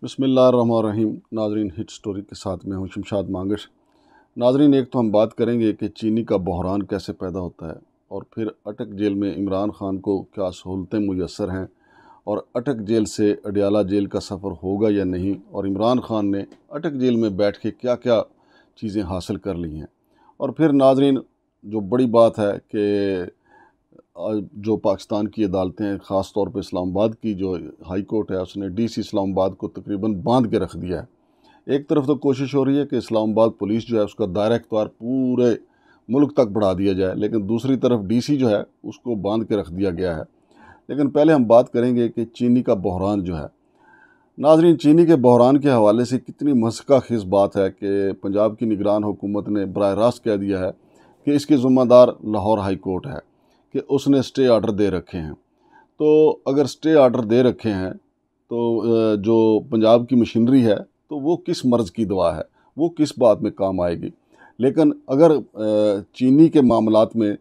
बिस्मिल्लाहिर्रहमानिर्रहीम। नाजरीन, hit story के साथ मैं हूँ शमशाद मांगश। नाजरीन, एक तो हम बात करेंगे कि चीनी का बहरान कैसे पैदा होता है, और फिर अटक जेल में इमरान खान को क्या सहूलतें मुयस्सर हैं, और अटक जेल से अडियाला जेल का सफ़र होगा या नहीं, और इमरान खान ने अटक जेल में बैठ के क्या क्या चीज़ें हासिल कर ली हैं। और फिर नाजरीन, जो बड़ी बात है कि जो पाकिस्तान की अदालतें हैं, ख़ास तौर पे इस्लामाबाद की जो हाई कोर्ट है, उसने डीसी इस्लामाबाद को तकरीबन बांध के रख दिया है। एक तरफ तो कोशिश हो रही है कि इस्लामाबाद पुलिस जो है उसका दायरा इख्तियार पूरे मुल्क तक बढ़ा दिया जाए, लेकिन दूसरी तरफ डीसी जो है उसको बांध के रख दिया गया है। लेकिन पहले हम बात करेंगे कि चीनी का बहरान जो है। नाजरीन, चीनी के बहरान के हवाले से कितनी मशक़ाखेज़ बात है कि पंजाब की निगरान हुकूमत ने बराह रास्त कह दिया है कि इसकी ज़िम्मेदार लाहौर हाई कोर्ट है, कि उसने स्टे आर्डर दे रखे हैं। तो अगर स्टे आर्डर दे रखे हैं तो जो पंजाब की मशीनरी है तो वो किस मर्ज़ की दवा है, वो किस बात में काम आएगी। लेकिन अगर चीनी के मामलात में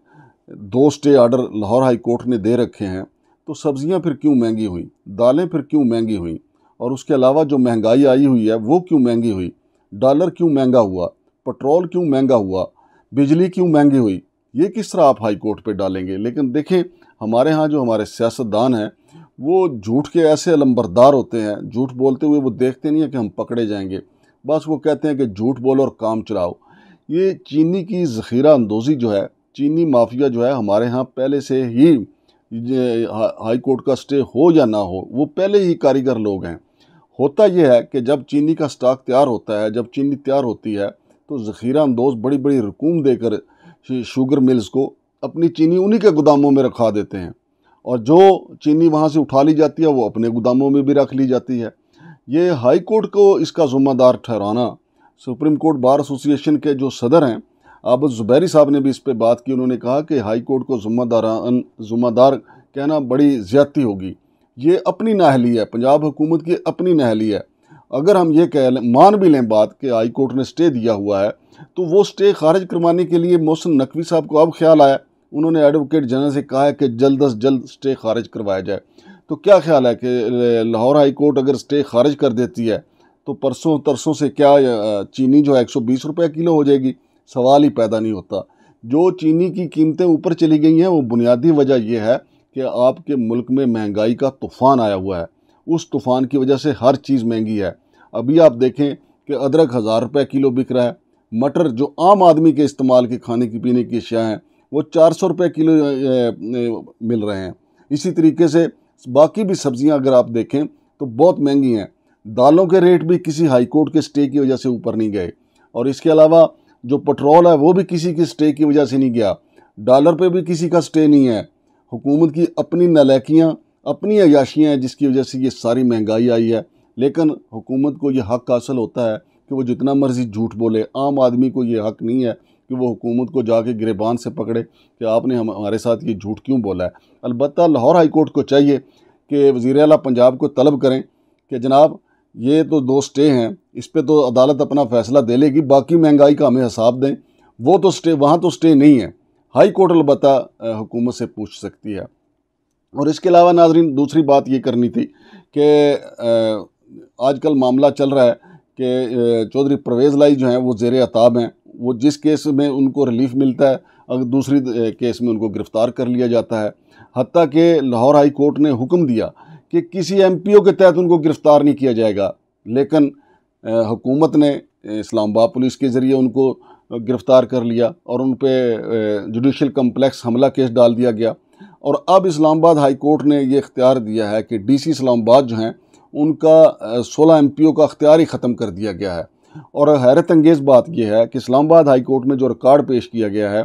2 stay order Lahore high court ने दे रखे हैं, तो सब्ज़ियाँ फिर क्यों महंगी हुई, दालें फिर क्यों महंगी हुई, और उसके अलावा जो महंगाई आई हुई है वो क्यों महंगी हुई, डॉलर क्यों महंगा हुआ, पेट्रोल क्यों महंगा हुआ, बिजली क्यों महंगी हुई, ये किस तरह आप हाई कोर्ट पे डालेंगे। लेकिन देखें, हमारे यहाँ जो हमारे सियासतदान हैं वो झूठ के ऐसे अलंबरदार होते हैं, झूठ बोलते हुए वो देखते नहीं है कि हम पकड़े जाएंगे, बस वो कहते हैं कि झूठ बोलो और काम चलाओ। ये चीनी की ज़ख़ीरा अंदोज़ी जो है, चीनी माफिया जो है, हमारे यहाँ पहले से ही हाई कोर्ट का स्टे हो या ना हो, वो पहले ही कारीगर लोग हैं। होता यह है कि जब चीनी का स्टॉक तैयार होता है, जब चीनी तैयार होती है, तो ज़ख़ीरा अंदोज़ बड़ी बड़ी रकूम देकर शुगर मिल्स को अपनी चीनी उन्हीं के गोदामों में रखा देते हैं, और जो चीनी वहाँ से उठा ली जाती है वो अपने गोदामों में भी रख ली जाती है। ये हाई कोर्ट को इसका ज़िम्मेदार ठहराना, सुप्रीम कोर्ट बार एसोसिएशन के जो सदर हैं आबिद ज़ुबैरी साहब ने भी इस पर बात की। उन्होंने कहा कि हाई कोर्ट को ज़िम्मेदार कहना बड़ी ज़्यादती होगी। ये अपनी नाअहली है, पंजाब हुकूमत की अपनी नाअहली है। अगर हम ये मान भी लें बात कि हाई कोर्ट ने स्टे दिया हुआ है, तो वो स्टे खारिज करवाने के लिए मोहसिन नकवी साहब को अब ख्याल आया। उन्होंने एडवोकेट जनरल से कहा है कि जल्द अज जल्द स्टे खारिज करवाया जाए। तो क्या ख्याल है कि लाहौर हाई कोर्ट अगर स्टे खारिज कर देती है तो परसों तरसों से क्या चीनी जो है 120 रुपये किलो हो जाएगी? सवाल ही पैदा नहीं होता। जो चीनी की कीमतें ऊपर चली गई हैं वो बुनियादी वजह यह है कि आपके मुल्क में महंगाई का तूफ़ान आया हुआ है। उस तूफ़ान की वजह से हर चीज़ महंगी है। अभी आप देखें कि अदरक 1000 रुपये किलो बिक रहा है, मटर जो आम आदमी के इस्तेमाल के खाने की पीने की अशिया हैं वो 400 रुपये किलो मिल रहे हैं। इसी तरीके से बाकी भी सब्ज़ियां अगर आप देखें तो बहुत महंगी हैं। दालों के रेट भी किसी हाई कोर्ट के स्टे की वजह से ऊपर नहीं गए, और इसके अलावा जो पेट्रोल है वो भी किसी के स्टे की वजह से नहीं गया। डॉलर पे भी किसी का स्टे नहीं है। हुकूमत की अपनी नालायकियाँ, अपनी अयाशियाँ हैं जिसकी वजह से ये सारी महंगाई आई है। लेकिन हुकूमत को ये हक़ हासिल होता है कि वो जितना मर्ज़ी झूठ बोले। आम आदमी को ये हक़ नहीं है कि वो हुकूमत को जाके गिरबान से पकड़े कि आपने हमारे साथ ये झूठ क्यों बोला है। अलबत्ता लाहौर हाई कोर्ट को चाहिए कि वज़ीर आला पंजाब को तलब करें कि जनाब ये तो 2 स्टे हैं, इस पर तो अदालत अपना फ़ैसला दे लेगी, बाकी महंगाई का हमें हिसाब दें। वो तो स्टे, वहाँ तो स्टे नहीं है। हाई कोर्ट अलबत्ता हुकूमत से पूछ सकती है। और इसके अलावा नाजरीन, दूसरी बात ये करनी थी कि आजकल मामला चल रहा है कि चौधरी परवेज़ लाई जो हैं वो ज़ेरे अताब हैं। वो जिस केस में उनको रिलीफ मिलता है, अगर दूसरी केस में उनको गिरफ़्तार कर लिया जाता है। हत्ता कि लाहौर हाई कोर्ट ने हुक्म दिया कि किसी MPO के तहत उनको गिरफ़्तार नहीं किया जाएगा, लेकिन हुकूमत ने इस्लामाबाद पुलिस के ज़रिए उनको गिरफ़्तार कर लिया और उन पर जुडिशल कम्प्लेक्स हमला केस डाल दिया गया। और अब इस्लामाबाद हाई कोर्ट ने ये इख्तियार दिया है कि DC इस्लामाबाद जो हैं उनका 16 MPO का अख्तियार ही ख़त्म कर दिया गया है। और हैरत अंगेज़ बात यह है कि इस्लामाबाद हाई कोर्ट में जो रिकॉर्ड पेश किया गया है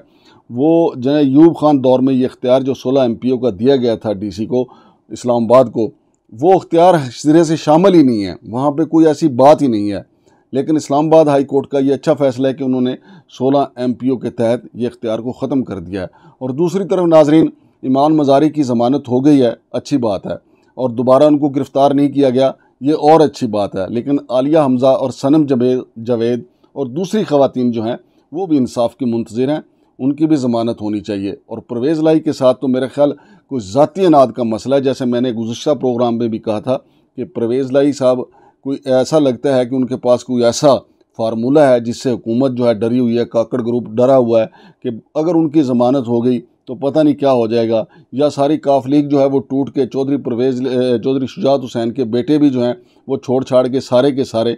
वो जनरल यूब खान दौर में ये इख्तियार जो 16 MPO का दिया गया था DC को, इस्लामाबाद को, वो इख्तियार सिरे से शामिल ही नहीं है, वहाँ पे कोई ऐसी बात ही नहीं है। लेकिन इस्लामाबाद हाई कोर्ट का ये अच्छा फ़ैसला है कि उन्होंने 16 MPO के तहत ये इख्तियार को ख़त्म कर दिया है। और दूसरी तरफ नाजरीन, ईमान मज़ारी की ज़मानत हो गई है, अच्छी बात है, और दोबारा उनको गिरफ़्तार नहीं किया गया, ये और अच्छी बात है। लेकिन आलिया हमज़ा और सनम जावेद और दूसरी ख़वातीन जो हैं वो भी इंसाफ की मुंतज़िर हैं, उनकी भी ज़मानत होनी चाहिए। और परवेज़ लाई के साथ तो मेरा ख्याल कोई ज़ाती अनाद का मसला है। जैसे मैंने गुज़श्ता प्रोग्राम में भी कहा था कि परवेज़ लाई साहब कोई ऐसा लगता है कि उनके पास कोई ऐसा फार्मूला है जिससे हुकूमत जो है डरी हुई है, काकड़ ग्रुप डरा हुआ है कि अगर उनकी ज़मानत हो गई तो पता नहीं क्या हो जाएगा, या सारी काफ लीग जो है वो टूट के चौधरी शुजात हुसैन के बेटे भी जो हैं वो छोड़ छाड़ के सारे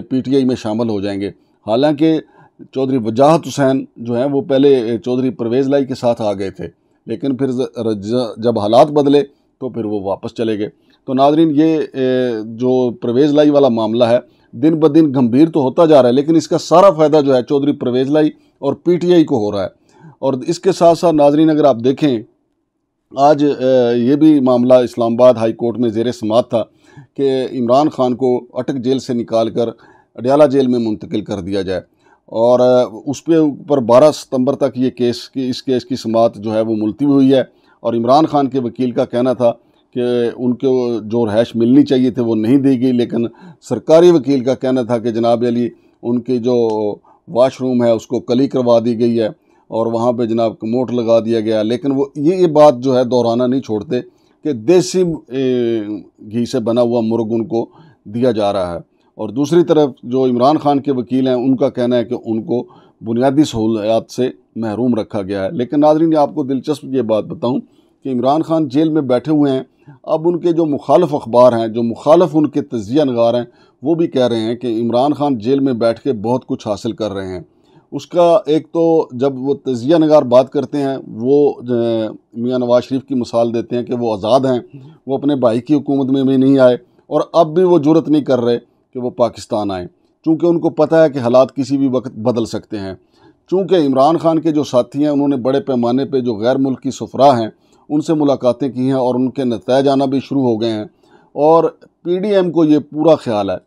PTI में शामिल हो जाएंगे। हालांकि चौधरी वजाहत हुसैन जो हैं वो पहले चौधरी परवेज़ लाई के साथ आ गए थे, लेकिन फिर जब हालात बदले तो फिर वो वापस चले गए। तो नाज़रीन, ये जो परवेज़ लाई वाला मामला है दिन ब दिन गंभीर तो होता जा रहा है, लेकिन इसका सारा फ़ायदा जो है चौधरी परवेज़ लाई और PTI को हो रहा है। और इसके साथ साथ नाज़रीन, अगर आप देखें, आज ये भी मामला इस्लामाबाद हाई कोर्ट में ज़ेर समाअत था कि इमरान खान को अटक जेल से निकाल कर अडयाला जेल में मुंतकिल कर दिया जाए, और उस पे ऊपर 12 सितंबर तक इस केस की समाअत जो है वो मुलतवी हुई है। और इमरान खान के वकील का कहना था कि उनको जो रहायश मिलनी चाहिए थे वो नहीं दी गई, लेकिन सरकारी वकील का कहना था कि जनाब अली उनकी जो वाशरूम है उसको कली करवा दी गई है और वहाँ पे जनाब कमोट लगा दिया गया। लेकिन वो ये बात जो है दोहराना नहीं छोड़ते कि देसी घी से बना हुआ मुर्ग उनको दिया जा रहा है। और दूसरी तरफ जो इमरान खान के वकील हैं उनका कहना है कि उनको बुनियादी सहूलियात से महरूम रखा गया है। लेकिन नाज़रीन, आपको दिलचस्प ये बात बताऊं कि इमरान खान जेल में बैठे हुए हैं, अब उनके जो मुखालिफ अखबार हैं, जो मुखालिफ उनके तजिया नगार हैं, वो भी कह रहे हैं कि इमरान खान जेल में बैठ के बहुत कुछ हासिल कर रहे हैं। उसका एक तो जब वो तजिया नगार बात करते हैं वो मियाँ नवाज शरीफ की मिसाल देते हैं कि वो आज़ाद हैं, वो अपने भाई की हुकूमत में भी नहीं आए और अब भी वो जुर्रत नहीं कर रहे कि वो पाकिस्तान आए, चूँकि उनको पता है कि हालात किसी भी वक्त बदल सकते हैं। चूँकि इमरान खान के जो साथी हैं उन्होंने बड़े पैमाने पे जो गैर मुल्की सफ़रा हैं उनसे मुलाकातें की हैं और उनके नतीजे आना भी शुरू हो गए हैं। और PDM को ये पूरा ख्याल है,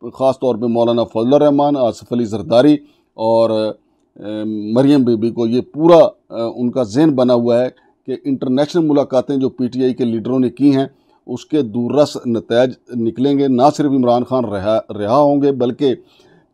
ख़ास तौर पे मौलाना फजल रहमान, आसिफ अली जरदारी और मरियम बीबी को ये पूरा उनका ज़हन बना हुआ है कि इंटरनेशनल मुलाकातें जो PTI के लीडरों ने की हैं उसके दूररस नतीजे निकलेंगे। ना सिर्फ इमरान खान रिहा होंगे बल्कि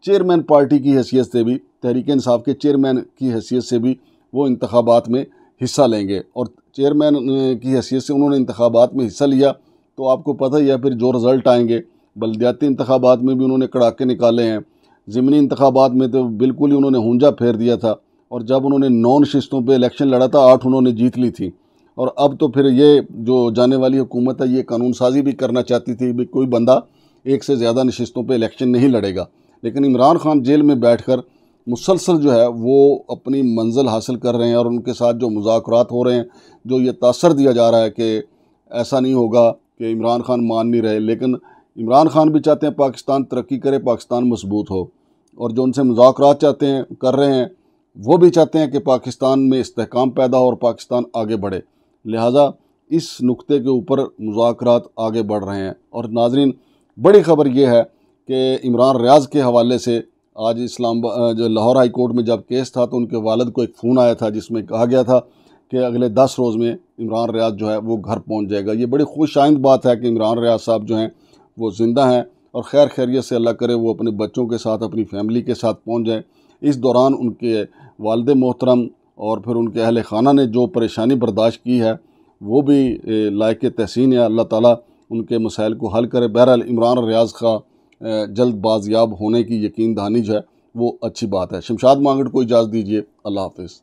चेयरमैन पार्टी की हैसियत से भी, तहरीक इंसाफ के चेयरमैन की हैसियत से भी वो इंतखाबात में हिस्सा लेंगे। और चेयरमैन की हैसियत से उन्होंने इंतखाबात में हिस्सा लिया तो आपको पता ही है फिर जो रिज़ल्ट आएंगे। बल्दियाती इंतखाबात में भी उन्होंने कड़ाके निकाले हैं, ज़िमनी इंतखाबात में तो बिल्कुल ही उन्होंने हुंजा फेर दिया था, और जब उन्होंने 9 नशिस्तों पर इलेक्शन लड़ा था 8 उन्होंने जीत ली थी। और अब तो फिर ये जो जाने वाली हुकूमत है ये कानून साजी भी करना चाहती थी भी कोई बंदा एक से ज़्यादा नशिस्तों पे इलेक्शन नहीं लड़ेगा। लेकिन इमरान खान जेल में बैठकर मुसलसल जो है वो अपनी मंजिल हासिल कर रहे हैं और उनके साथ जो मुज़ाकरात हो रहे हैं, जो ये तासर दिया जा रहा है कि ऐसा नहीं होगा कि इमरान खान मान नहीं रहे, लेकिन इमरान खान भी चाहते हैं पाकिस्तान तरक्की करे, पाकिस्तान मजबूत हो, और जो उनसे मुज़ाकरात चाहते हैं कर रहे हैं वो भी चाहते हैं कि पाकिस्तान में इस्तेहकाम पैदा हो और पाकिस्तान आगे बढ़े। लिहाजा इस नुक्ते के ऊपर मुज़ाकरात आगे बढ़ रहे हैं। और नाज़रीन, बड़ी ख़बर यह है कि इमरान रियाज़ के हवाले से आज जो लाहौर हाई कोर्ट में जब केस था तो उनके वालिद को एक फ़ोन आया था जिसमें कहा गया था कि अगले 10 रोज़ में इमरान रियाज़ जो है वो घर पहुंच जाएगा। ये बड़ी खुश आइंद बात है कि इमरान रियाज़ साहब जो हैं वो ज़िंदा हैं और खैर खैरियत से अल्लाह करे वो अपने बच्चों के साथ, अपनी फैमिली के साथ पहुँच जाएँ। इस दौरान उनके वालिद मोहतरम और फिर उनके अहल खाना ने जो परेशानी बर्दाश्त की है वो भी लायक तहसीन है। अल्लाह ताला उनके मसाइल को हल करे। बहरहाल इमरान रियाज़ का जल्द बाज़याब होने की यकीन दहानी जो है वो अच्छी बात है। शमशाद मांगड़ को इजाज़त दीजिए। अल्लाह हाफ़िज़।